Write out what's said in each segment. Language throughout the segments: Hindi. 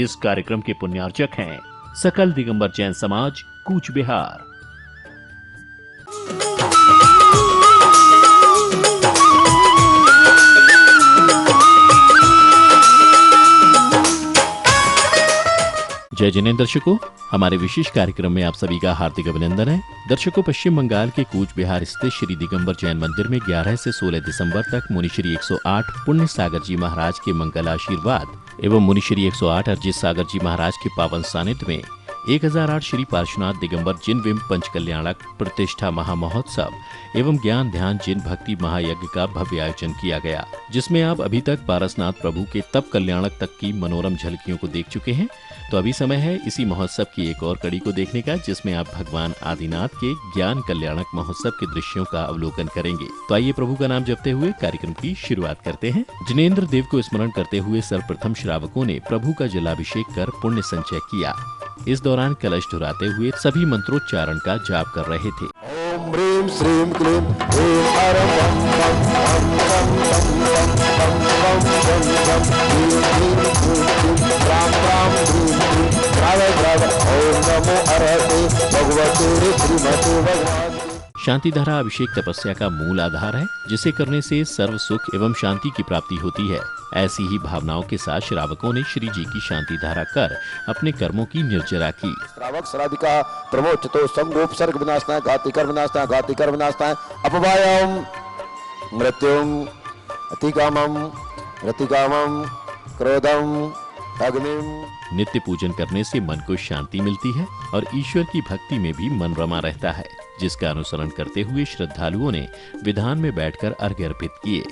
इस कार्यक्रम के पुण्यार्चक हैं सकल दिगंबर जैन समाज, कूच बिहार। जय जिनेंद्र दर्शकों, हमारे विशेष कार्यक्रम में आप सभी का हार्दिक अभिनंदन है। दर्शकों, पश्चिम बंगाल के कूच बिहार स्थित श्री दिगंबर जैन मंदिर में 11 से 16 दिसंबर तक मुनिश्री 108 पुण्य सागर जी महाराज के मंगल आशीर्वाद एवं मुनिश्री 108 अरजीत सागर जी महाराज के पावन सानिध्य में 1008 श्री पार्श्वनाथ दिगंबर जिन विम पंचकल्याणक प्रतिष्ठा महामहोत्सव एवं ज्ञान ध्यान जिन भक्ति महायज्ञ का भव्य आयोजन किया गया, जिसमें आप अभी तक पारसनाथ प्रभु के तप कल्याणक तक की मनोरम झलकियों को देख चुके हैं। तो अभी समय है इसी महोत्सव की एक और कड़ी को देखने का, जिसमें आप भगवान आदिनाथ के ज्ञान कल्याणक महोत्सव के दृश्यों का अवलोकन करेंगे। तो आइए प्रभु का नाम जपते हुए कार्यक्रम की शुरुआत करते हैं। जिनेंद्र देव को स्मरण करते हुए सर्वप्रथम श्रावकों ने प्रभु का जलाभिषेक कर पुण्य संचय किया। इस दौरान कलश धुराते हुए सभी मंत्रोच्चारण का जाप कर रहे थे। ओम ह्रीं श्रीं क्लीं ह्रीं हरं वं वं वं वं वं वं वं वं ह्रीं ह्रीं क्लीं क्लीं राम राम ह्रीं ह्रीं द्राव द्राव। ओम नमो अरहते भगवते श्रीमते भगवान। शांति धारा अभिषेक तपस्या का मूल आधार है, जिसे करने से सर्व सुख एवं शांति की प्राप्ति होती है। ऐसी ही भावनाओं के साथ श्रावकों ने श्री जी की शांति धारा कर अपने कर्मों की निर्जरा की। श्रावक श्राविका प्रमोचतो संगोपसर्ग विनाशनाय घातिकर विनाशनाय घातिकर विनाशनाय अपवायम मृत्युम अतिकामम रतिकामम क्रोधम अग्निम। नित्य पूजन करने से मन को शांति मिलती है और ईश्वर की भक्ति में भी मन रमा रहता है, जिसका अनुसरण करते हुए श्रद्धालुओं ने विधान में बैठकर अर्घ्य अर्पित किए।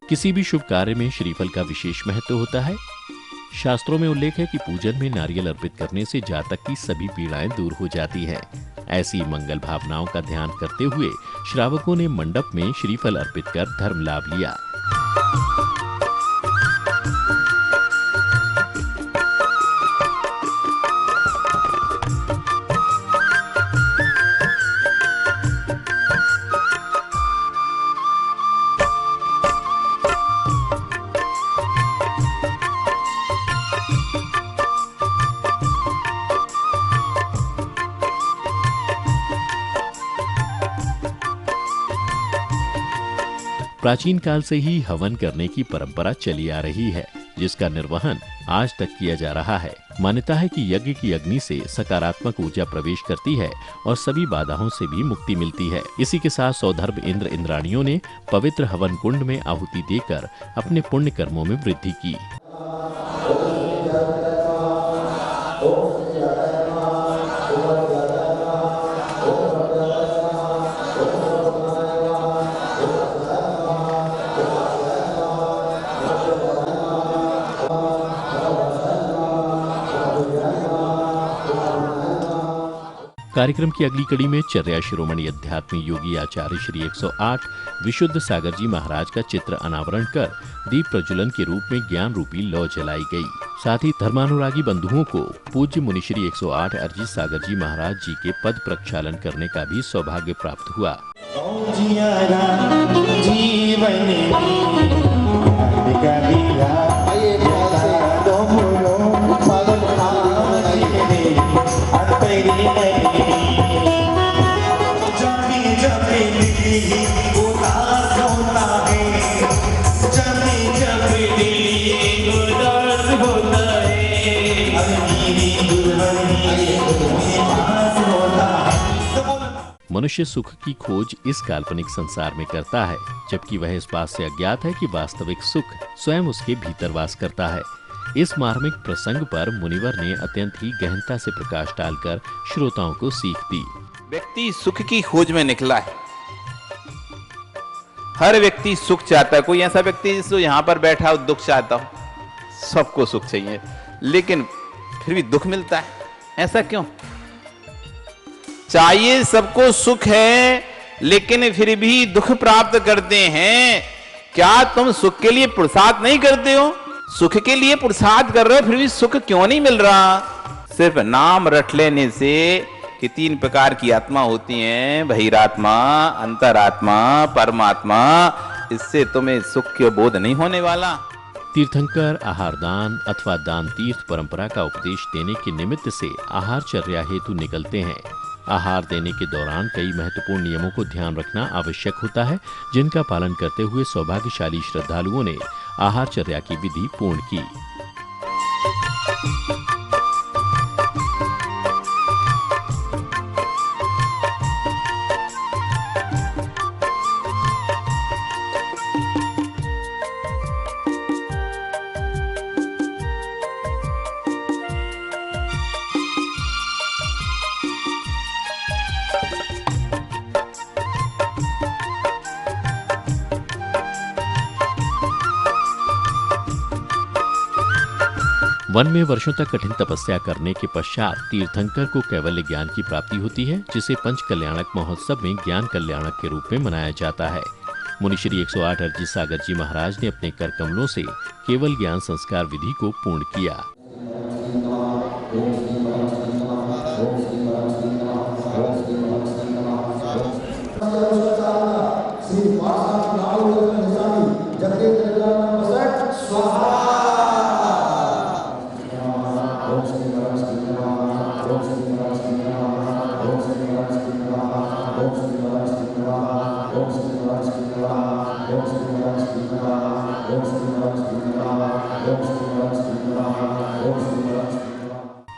किसी भी शुभ कार्य में श्रीफल का विशेष महत्व होता है। शास्त्रों में उल्लेख है कि पूजन में नारियल अर्पित करने से जातक की सभी पीड़ाएं दूर हो जाती हैं। ऐसी मंगल भावनाओं का ध्यान करते हुए श्रावकों ने मंडप में श्रीफल अर्पित कर धर्म लाभ लिया। प्राचीन काल से ही हवन करने की परंपरा चली आ रही है, जिसका निर्वहन आज तक किया जा रहा है। मान्यता है कि यज्ञ की अग्नि से सकारात्मक ऊर्जा प्रवेश करती है और सभी बाधाओं से भी मुक्ति मिलती है। इसी के साथ सौधर्भ इंद्र इंद्राणियों ने पवित्र हवन कुंड में आहुति देकर अपने पुण्य कर्मों में वृद्धि की। कार्यक्रम की अगली कड़ी में चर्या शिरोमणि अध्यात्मी योगी आचार्य श्री 108 विशुद्ध सागर जी महाराज का चित्र अनावरण कर दीप प्रज्वलन के रूप में ज्ञान रूपी लौ जलाई गई। साथ ही धर्मानुरागी बंधुओं को पूज्य मुनिश्री 108 अरजीत सागर जी महाराज जी के पद प्रक्षालन करने का भी सौभाग्य प्राप्त हुआ। मनुष्य सुख की खोज इस काल्पनिक संसार में करता है, जबकि वह इस बात से अज्ञात है कि वास्तविक सुख स्वयं उसके भीतर वास करता है। इस मार्मिक प्रसंग पर मुनिवर ने अत्यंत ही गहनता से प्रकाश डालकर श्रोताओं को सीख दी। व्यक्ति सुख की खोज में निकला है। हर व्यक्ति सुख चाहता है। कोई ऐसा व्यक्ति जो यहाँ पर बैठा हो दुख चाहता हो? सबको सुख चाहिए, लेकिन फिर भी दुख मिलता है, ऐसा क्यों? चाहिए सबको सुख है, लेकिन फिर भी दुख प्राप्त करते हैं। क्या तुम सुख के लिए पुरुषार्थ नहीं करते हो? सुख के लिए पुरुषार्थ कर रहे हो, फिर भी सुख क्यों नहीं मिल रहा? सिर्फ नाम रट लेने से कि 3 प्रकार की आत्मा होती हैं, बहिरात्मा, अंतरात्मा, परमात्मा, इससे तुम्हें सुख के बोध नहीं होने वाला। तीर्थंकर आहार दान अथवा दान तीर्थ परंपरा का उपदेश देने के निमित्त से आहारचर्या हेतु निकलते हैं। आहार देने के दौरान कई महत्वपूर्ण नियमों को ध्यान रखना आवश्यक होता है, जिनका पालन करते हुए सौभाग्यशाली श्रद्धालुओं ने आहारचर्या की विधि पूर्ण की। वन में वर्षों तक कठिन तपस्या करने के पश्चात तीर्थंकर को कैवल्य ज्ञान की प्राप्ति होती है, जिसे पंच कल्याणक महोत्सव में ज्ञान कल्याणक के रूप में मनाया जाता है। मुनिश्री 108 अरजी सागर जी महाराज ने अपने कर कमलों से केवल ज्ञान संस्कार विधि को पूर्ण किया।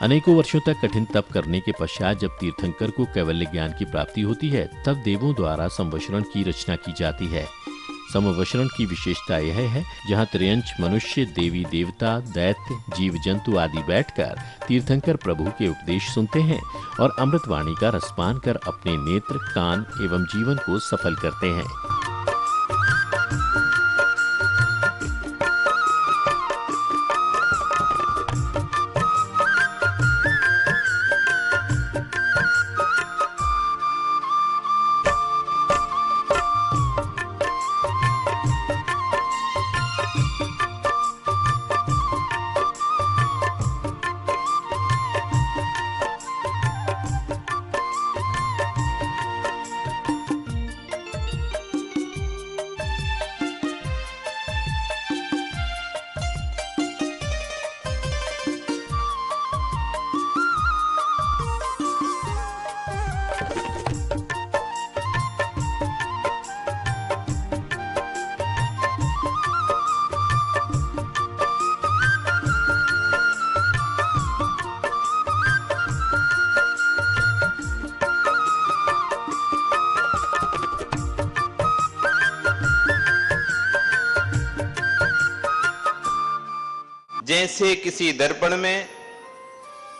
अनेकों वर्षों तक कठिन तप करने के पश्चात जब तीर्थंकर को कैवल्य ज्ञान की प्राप्ति होती है, तब देवों द्वारा संवशरण की रचना की जाती है। संवशरण की विशेषता यह है, जहाँ त्रियंच मनुष्य, देवी देवता, दैत्य, जीव जंतु आदि बैठकर तीर्थंकर प्रभु के उपदेश सुनते हैं और अमृतवाणी का रसपान कर अपने नेत्र, कान एवं जीवन को सफल करते हैं। जैसे किसी दर्पण में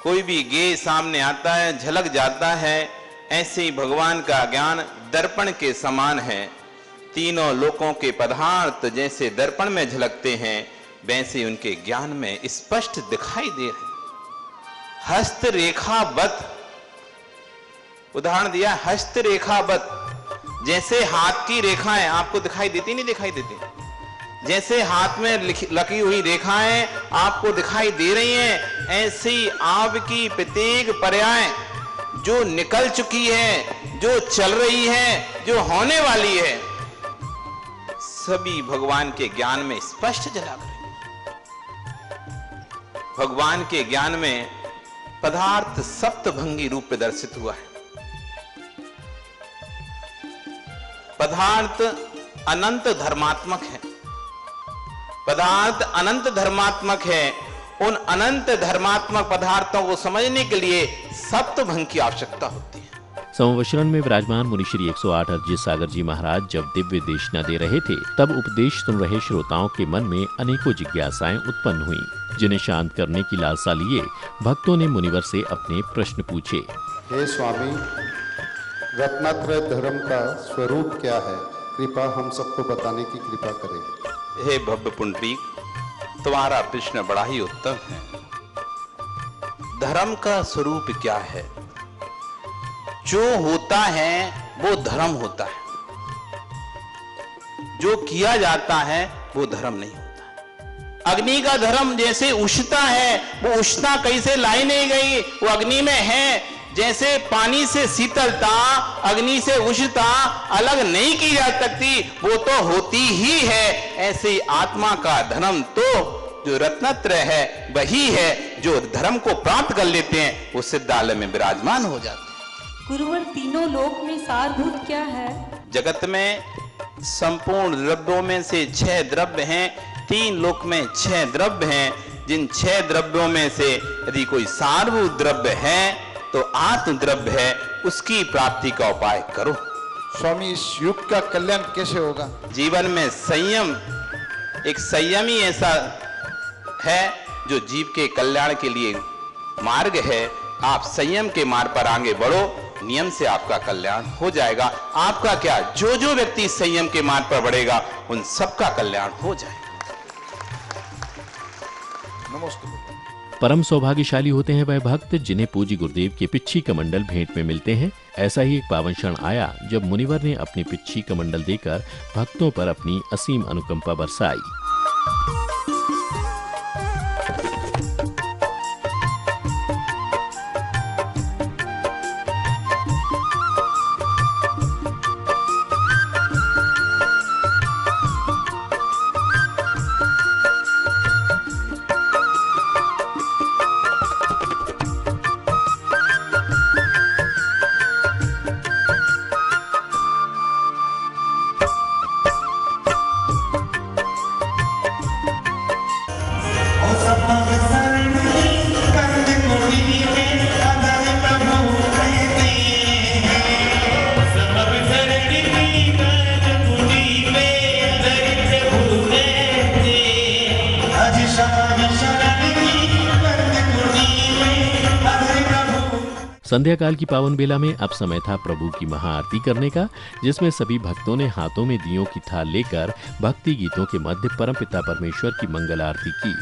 कोई भी गेय सामने आता है, झलक जाता है, ऐसे ही भगवान का ज्ञान दर्पण के समान है। तीनों लोकों के पदार्थ जैसे दर्पण में झलकते हैं, वैसे उनके ज्ञान में स्पष्ट दिखाई दे रहे। हस्तरेखावत उदाहरण दिया, हस्तरेखावत, जैसे हाथ की रेखाएं आपको दिखाई देती नहीं दिखाई देती, जैसे हाथ में लगी हुई रेखाएं आपको दिखाई दे रही हैं, ऐसी आपकी प्रत्येक पर्याय जो निकल चुकी है, जो चल रही है, जो होने वाली है, सभी भगवान के ज्ञान में स्पष्ट झलक रही है। भगवान के ज्ञान में पदार्थ सप्तभंगी रूप प्रदर्शित हुआ है। पदार्थ अनंत धर्मात्मक है, पदार्थ अनंत धर्मात्मक है। उन अनंत धर्मात्मक पदार्थों को समझने के लिए सप्तभंग की आवश्यकता होती है। संवशरण में विराजमान मुनिश्री 108 अरजी सागर जी महाराज जब दिव्य देशना दे रहे थे, तब उपदेश सुन रहे श्रोताओं के मन में अनेकों जिज्ञासाएं उत्पन्न हुई, जिन्हें शांत करने की लालसा लिए भक्तों ने मुनिवर से अपने प्रश्न पूछे। हे स्वामी, रत्नात्रय धर्म का स्वरूप क्या है? कृपा हम सबको बताने की कृपा करें। हे भव्य पुंडरीक, तुम्हारा प्रश्न बड़ा ही उत्तम है। धर्म का स्वरूप क्या है? जो होता है वो धर्म होता है, जो किया जाता है वो धर्म नहीं होता। अग्नि का धर्म जैसे उष्णता है, वो उष्णता कैसे लाई नहीं गई, वो अग्नि में है। जैसे पानी से शीतलता, अग्नि से उष्णता अलग नहीं की जा सकती, वो तो होती ही है। ऐसे ही आत्मा का धर्म तो जो रत्नत्रय है वही है। जो धर्म को प्राप्त कर लेते हैं वो सिद्धालय में विराजमान हो जाते हैं। गुरुवर, तीनों लोक में सारभूत क्या है? जगत में संपूर्ण द्रव्यों में से 6 द्रव्य हैं। 3 लोक में 6 द्रव्य हैं। जिन 6 द्रव्यों में से यदि कोई सारभूत द्रव्य है तो आत्म द्रव्य है, उसकी प्राप्ति का उपाय करो। स्वामी, इस युग का कल्याण कैसे होगा? जीवन में संयम, एक संयम ही ऐसा है जो जीव के कल्याण के लिए मार्ग है। आप संयम के मार्ग पर आगे बढ़ो, नियम से आपका कल्याण हो जाएगा। आपका क्या, जो जो व्यक्ति संयम के मार्ग पर बढ़ेगा उन सबका कल्याण हो जाएगा। नमस्ते। परम सौभाग्यशाली होते हैं वह भक्त जिन्हें पूज्य गुरुदेव के पिच्छी कमंडल भेंट में मिलते हैं। ऐसा ही एक पावन क्षण आया जब मुनिवर ने अपनी पिच्छी कमंडल देकर भक्तों पर अपनी असीम अनुकंपा बरसाई। संध्या काल की पावन बेला में अब समय था प्रभु की महाआरती करने का, जिसमें सभी भक्तों ने हाथों में दियों की थाल लेकर भक्ति गीतों के मध्य परमपिता परमेश्वर की मंगल आरती की।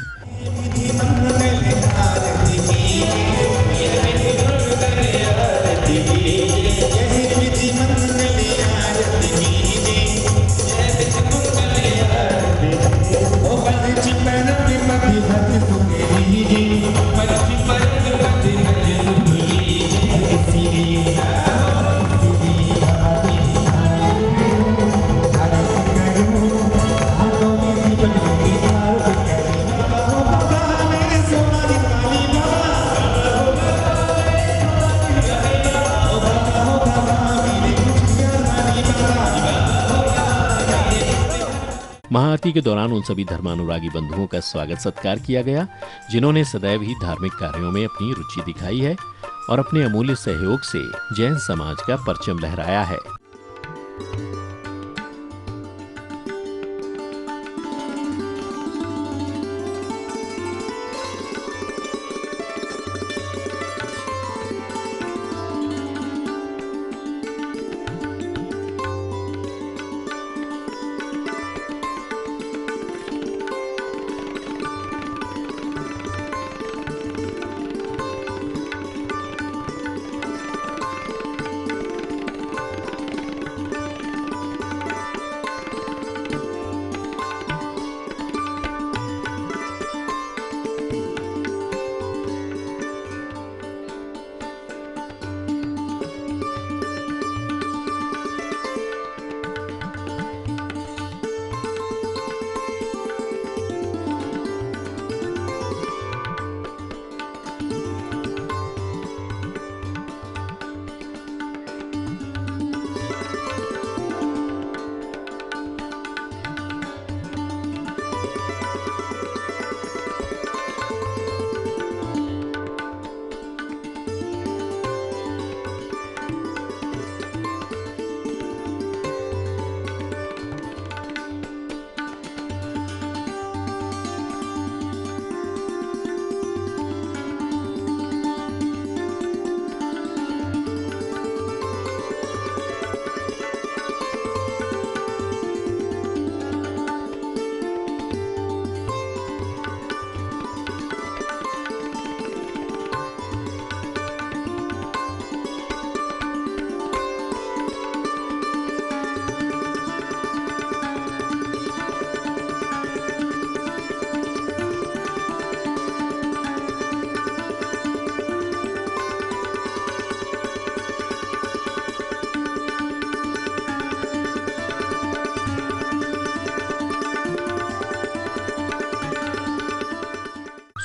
महाआरती के दौरान उन सभी धर्मानुरागी बंधुओं का स्वागत सत्कार किया गया जिन्होंने सदैव ही धार्मिक कार्यों में अपनी रुचि दिखाई है और अपने अमूल्य सहयोग से जैन समाज का परचम लहराया है।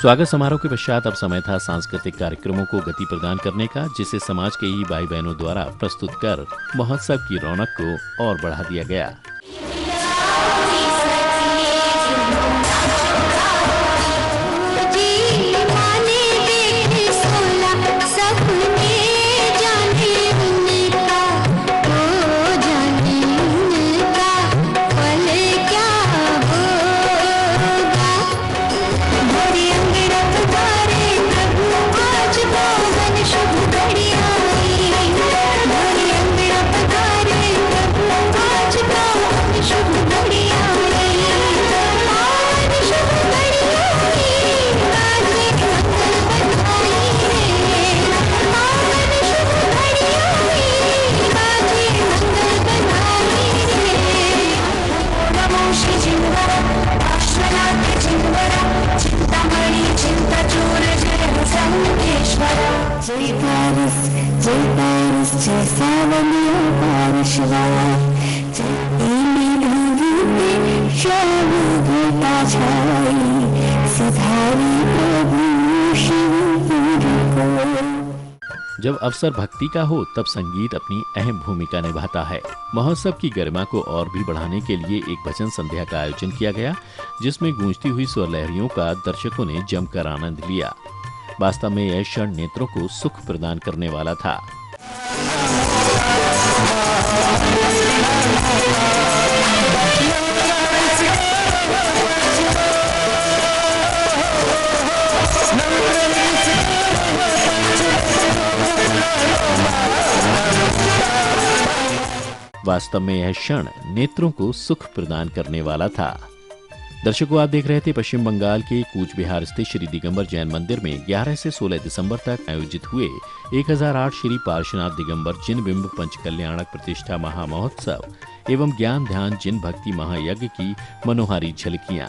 स्वागत समारोह के पश्चात अब समय था सांस्कृतिक कार्यक्रमों को गति प्रदान करने का, जिसे समाज के ही भाई बहनों द्वारा प्रस्तुत कर महोत्सव की रौनक को और बढ़ा दिया गया। जब अवसर भक्ति का हो तब संगीत अपनी अहम भूमिका निभाता है। महोत्सव की गरिमा को और भी बढ़ाने के लिए एक भजन संध्या का आयोजन किया गया, जिसमें गूंजती हुई स्वर लहरियों का दर्शकों ने जमकर आनंद लिया। वास्तव में यह क्षण नेत्रों को सुख प्रदान करने वाला था। वास्तव में यह क्षण नेत्रों को सुख प्रदान करने वाला था। दर्शकों, आप देख रहे थे पश्चिम बंगाल के कूच बिहार स्थित श्री दिगंबर जैन मंदिर में 11 से 16 दिसंबर तक आयोजित हुए 1008 श्री पार्श्वनाथ दिगंबर जिन बिंब पंचकल्याणक प्रतिष्ठा महामहोत्सव एवं ज्ञान ध्यान जिन भक्ति महायज्ञ की मनोहारी झलकियां।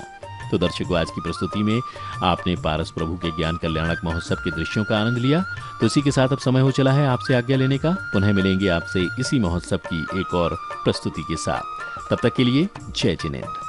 तो दर्शकों, आज की प्रस्तुति में आपने पारस प्रभु के ज्ञान कल्याणक महोत्सव के दृश्यों का आनंद लिया। तो इसी के साथ अब समय हो चला है आपसे आज्ञा लेने का। पुनः मिलेंगे आपसे इसी महोत्सव की एक और प्रस्तुति के साथ। तब तक के लिए जय जिनेंद्र।